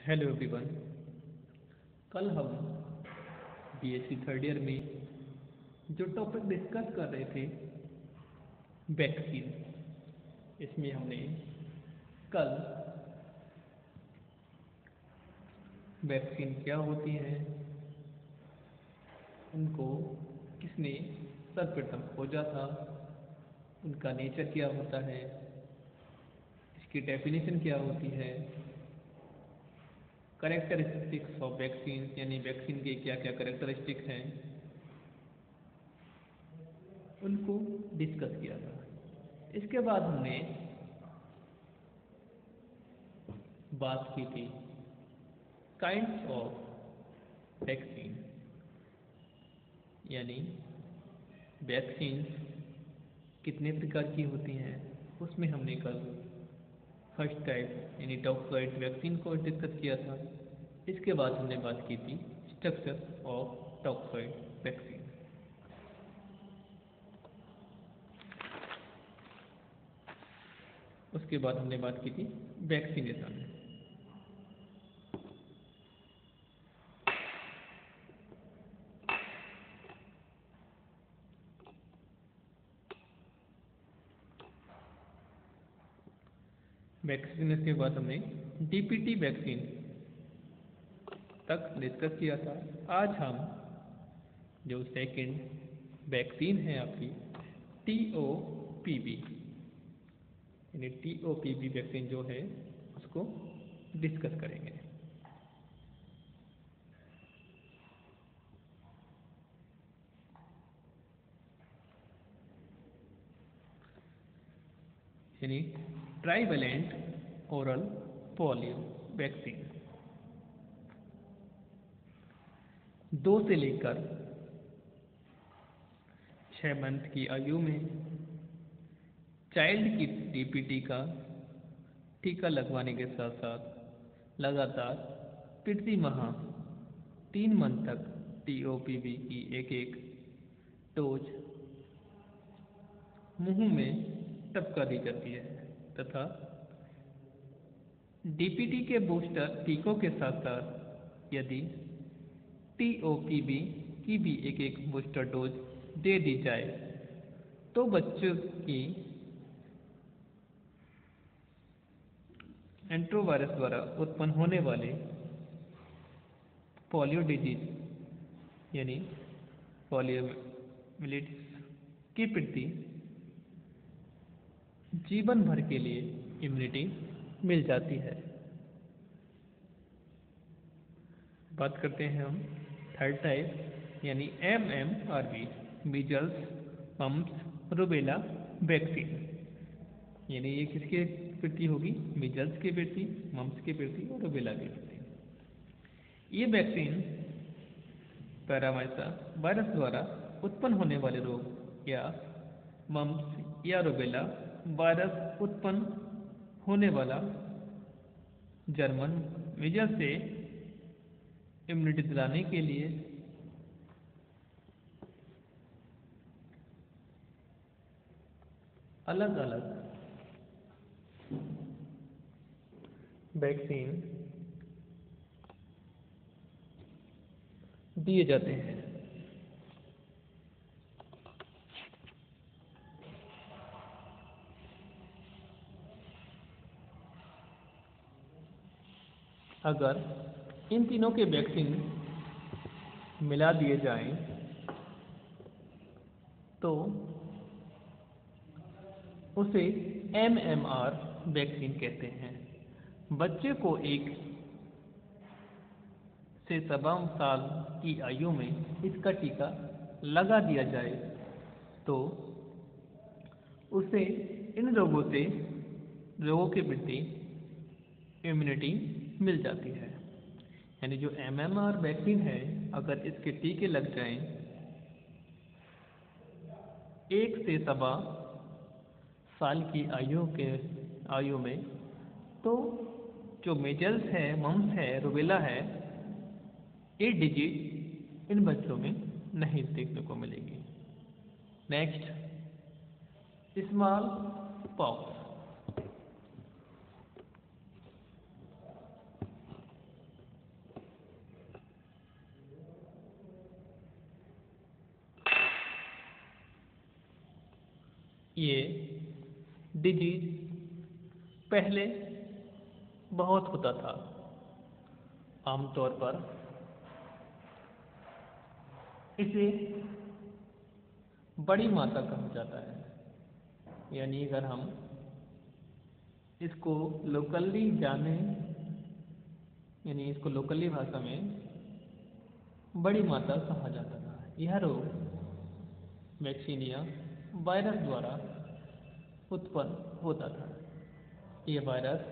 Hello everyone. कल हम BSc third year में जो टॉपिक डिस्कस कर रहे थे वैक्सीन, इसमें हमने कल वैक्सीन क्या होती हैं, उनको किसने सर्वप्रथम खोजा था, उनका नेचर क्या होता है, इसकी डेफिनेशन क्या होती है, करेक्टरिस्टिक्स ऑफ वैक्सीन यानी वैक्सीन के क्या क्या करेक्टरिस्टिक हैं, उनको डिस्कस किया था। इसके बाद हमने बात की थी काइंड्स ऑफ वैक्सीन यानी वैक्सीन कितने प्रकार की होती हैं। उसमें हमने कल फर्स्ट टाइप यानी टॉक्सॉइड वैक्सीन को डिस्कस किया था। इसके बाद हमने बात की थी स्ट्रक्चर ऑफ टॉक्सॉइड वैक्सीन। उसके बाद हमने बात की थी वैक्सीनेशन। वैक्सीन के बाद हमने डीपीटी वैक्सीन तक डिस्कस किया था। आज हम जो सेकंड वैक्सीन है आपकी टीओपीवी यानी टीओपीवी वैक्सीन जो है उसको डिस्कस करेंगे। यानी ट्राइवेलेंट ओरल पोलियो वैक्सीन 2 से लेकर 6 मंथ की आयु में चाइल्ड की डीपीटी का टीका लगवाने के साथ साथ लगातार प्रति माह 3 मंथ तक टीओपीवी की एक डोज मुंह में टपका दी जाती है तथा डीपीटी के बूस्टर टीकों के साथ साथ यदि टीओपीवी की भी एक बूस्टर डोज दे दी जाए तो बच्चों की एंट्रोवायरस द्वारा उत्पन्न होने वाले पोलियो डिजीज यानी पोलियोमिलिटिस के प्रति जीवन भर के लिए इम्यूनिटी मिल जाती है। बात करते हैं हम थर्ड टाइप यानी MMRV measles mumps rubella vaccine. यानी ये किसके प्रति होगी? मीजल्स के प्रति, मम्प्स के प्रति और रूबेला के प्रति। ये वैक्सीन पैरामाइसा वायरस द्वारा उत्पन्न होने वाले रोग या मम्प्स या रूबेला वायरस उत्पन्न होने वाला जर्मन मीजल्स से इम्यूनिटी दिलाने के लिए अलग अलग वैक्सीन दिए जाते हैं। अगर इन तीनों के वैक्सीन मिला दिए जाएं तो उसे MMR वैक्सीन कहते हैं। बच्चे को 1 से 7 साल की आयु में इसका टीका लगा दिया जाए तो उसे इन रोगों के प्रति इम्यूनिटी मिल जाती है। यानी जो MMR वैक्सीन है, अगर इसके टीके लग जाएं 1 से 7 साल की आयु में तो जो मेजल्स है, मम्प्स है, रूबेला है, ये डिजीज इन बच्चों में नहीं देखने को मिलेगी। Next, small pox. ये डिजीज पहले बहुत होता था। आमतौर पर इसे बड़ी माता कहा जाता है, यानी अगर हम इसको लोकली जाने, यानी इसको लोकली भाषा में बड़ी माता कहा जाता था। यह रोग वैक्सीनिया वायरस द्वारा उत्पन्न होता था। यह वायरस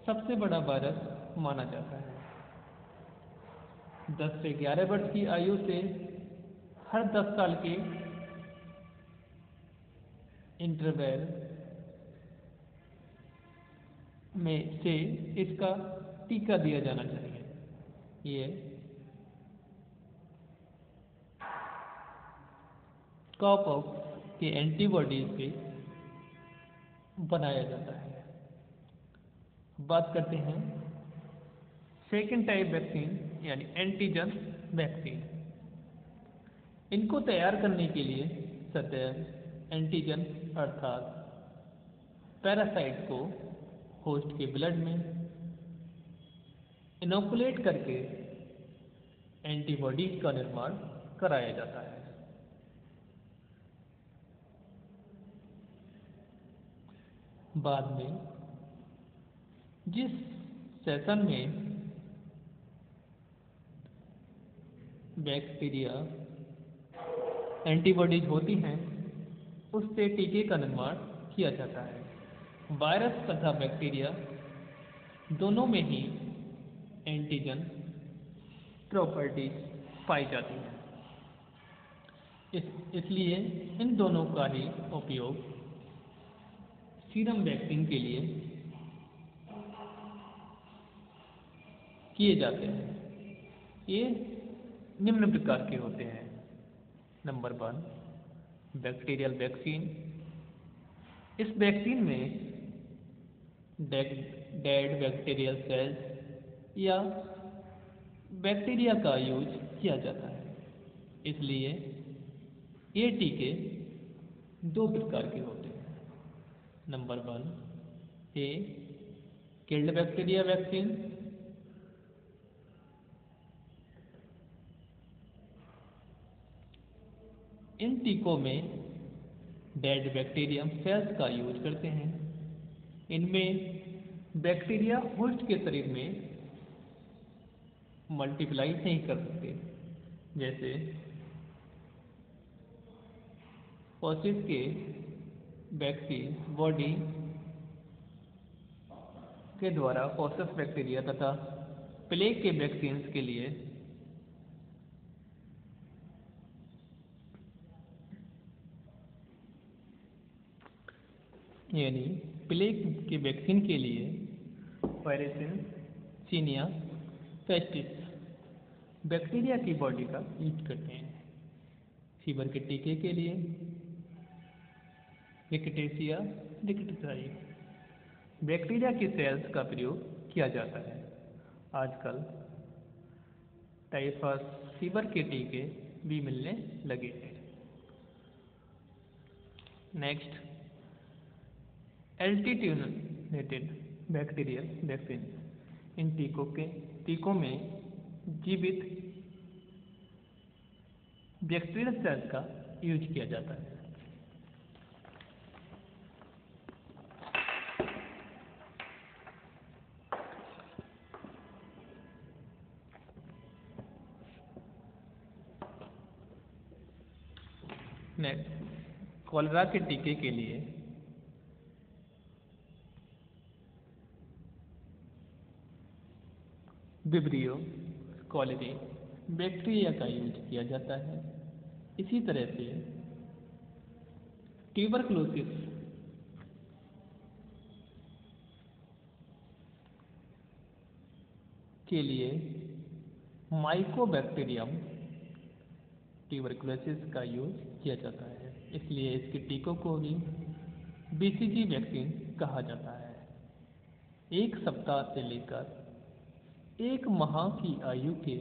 सबसे बड़ा वायरस माना जाता है। 10 से 11 वर्ष की आयु से हर 10 साल के इंटरवल में से इसका टीका दिया जाना चाहिए। ये कॉपॉक्स के एंटीबॉडीज से बनाया जाता है। बात करते हैं सेकेंड टाइप वैक्सीन यानी एंटीजन वैक्सीन। इनको तैयार करने के लिए सदैव एंटीजन अर्थात पैरासाइट को होस्ट के ब्लड में इनोकुलेट करके एंटीबॉडीज का निर्माण कराया जाता है। बाद में जिस सेशन में बैक्टीरिया एंटीबॉडीज होती हैं, उससे टीके का निर्माण किया जाता है। वायरस तथा बैक्टीरिया दोनों में ही एंटीजन प्रॉपर्टीज पाई जाती हैं। इसलिए इन दोनों का ही उपयोग सीरम वैक्सीन के लिए किए जाते हैं। ये निम्न प्रकार के होते हैं। Number 1, bacterial vaccine. इस वैक्सीन में डेड बैक्टीरियल सेल्स या बैक्टीरिया का यूज किया जाता है। इसलिए ये टीके 2 प्रकार के होते हैं। नंबर 1, ए किल्ड बैक्टीरिया वैक्सीन। इन टीकों में डेड बैक्टीरियम सेल्स का यूज करते हैं। इनमें बैक्टीरिया होस्ट के शरीर में मल्टीप्लाई नहीं कर सकते, जैसे पॉसिस के वैक्सीन बॉडी के द्वारा पॉसिस बैक्टीरिया तथा प्लेग के वैक्सीन के लिए यानी प्लेग के वैक्सीन के लिए वायरसिन सीनिया पेस्टिस बैक्टीरिया की बॉडी का यूज करते हैं। फीवर के टीके के लिए रिकेटेसिया रिकेटेसाई बैक्टीरिया की सेल्स का प्रयोग किया जाता है। आजकल टाइफस फीवर के टीके भी मिलने लगे हैं। Next, attenuated bacterial vaccine. इन टीकों में जीवित बैक्टीरियल सेल्स का यूज किया जाता है। नेक्स्ट, कॉलेरा के टीके के लिए विब्रियो कॉलेरी बैक्टीरिया का यूज किया जाता है। इसी तरह से ट्यूबरकुलोसिस के लिए माइकोबैक्टीरियम ट्यूबरकुलोसिस का यूज किया जाता है। इसलिए इसके टीकों को भी बीसीजी वैक्सीन कहा जाता है। 1 सप्ताह से लेकर 1 माह की आयु के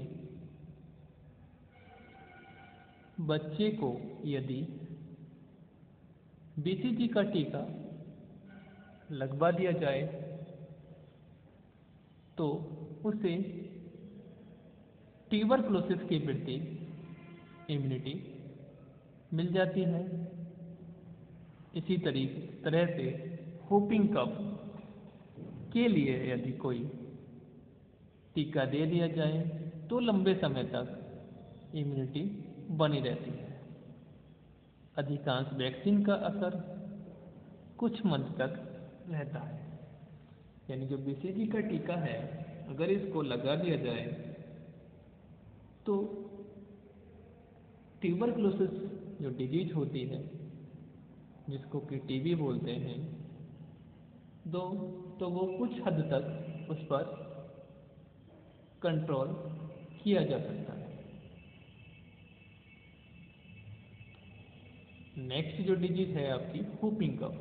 बच्चे को यदि BCG का टीका लगवा दिया जाए तो उसे ट्यूबरक्लोसिस के प्रति इम्यूनिटी मिल जाती है। इसी तरह से होपिंग कफ के लिए यदि कोई टीका दे दिया जाए तो लंबे समय तक इम्यूनिटी बनी रहती है। अधिकांश वैक्सीन का असर कुछ मंथ तक रहता है। यानी जो BCG का टीका है, अगर इसको लगा दिया जाए तो ट्यूबरक्लोसिस जो डिजीज होती है, जिसको कि TB बोलते हैं, तो वो कुछ हद तक उस पर कंट्रोल किया जा सकता है। नेक्स्ट जो डिजीज है आपकी होपिंग कफ,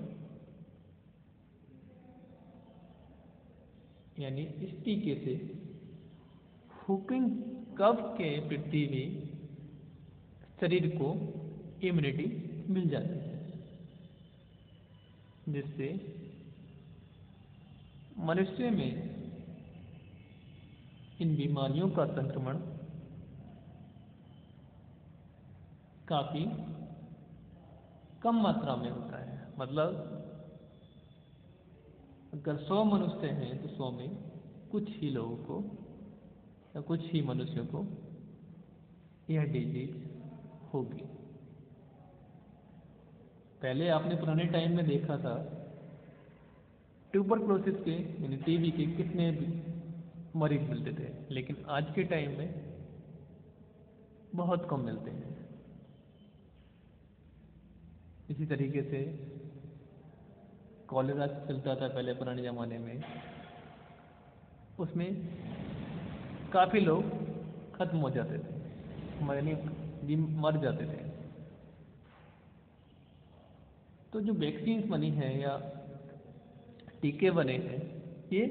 यानी इस टीके से होपिंग कफ के प्रति भी शरीर को इम्यूनिटी मिल जाती है, जिससे मनुष्य में इन बीमारियों का संक्रमण काफी कम मात्रा में होता है। मतलब अगर 100 मनुष्य हैं तो 100 में कुछ ही लोगों को या कुछ ही मनुष्यों को यह डिजीज होगी। पहले आपने पुराने टाइम में देखा था ट्यूबरक्लोसिस के यानी TB के कितने मरीज मिलते थे, लेकिन आज के टाइम में बहुत कम मिलते हैं। इसी तरीके से कॉलेरा चलता था पहले पुराने ज़माने में, उसमें काफ़ी लोग खत्म हो जाते थे, यानी मर जाते थे। तो जो वैक्सीन्स बनी हैं या टीके बने हैं, ये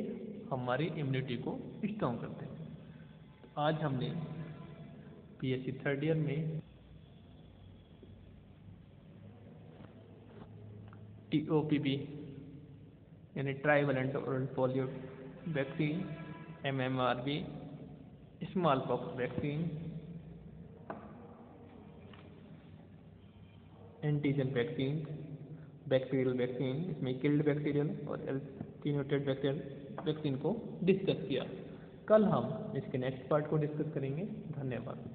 हमारी इम्यूनिटी को स्ट्रॉन्ग करते हैं। तो आज हमने PSC थर्ड ईयर में TOPV यानी trivalent oral polio vaccine, MMRV small pox vaccine, antigen vaccine, bacterial vaccine, इसमें किल्ड बैक्टीरियल और एटेन्यूएटेड बैक्टीरियल वैक्सीन को डिस्कस किया। कल हम इसके नेक्स्ट पार्ट को डिस्कस करेंगे। धन्यवाद।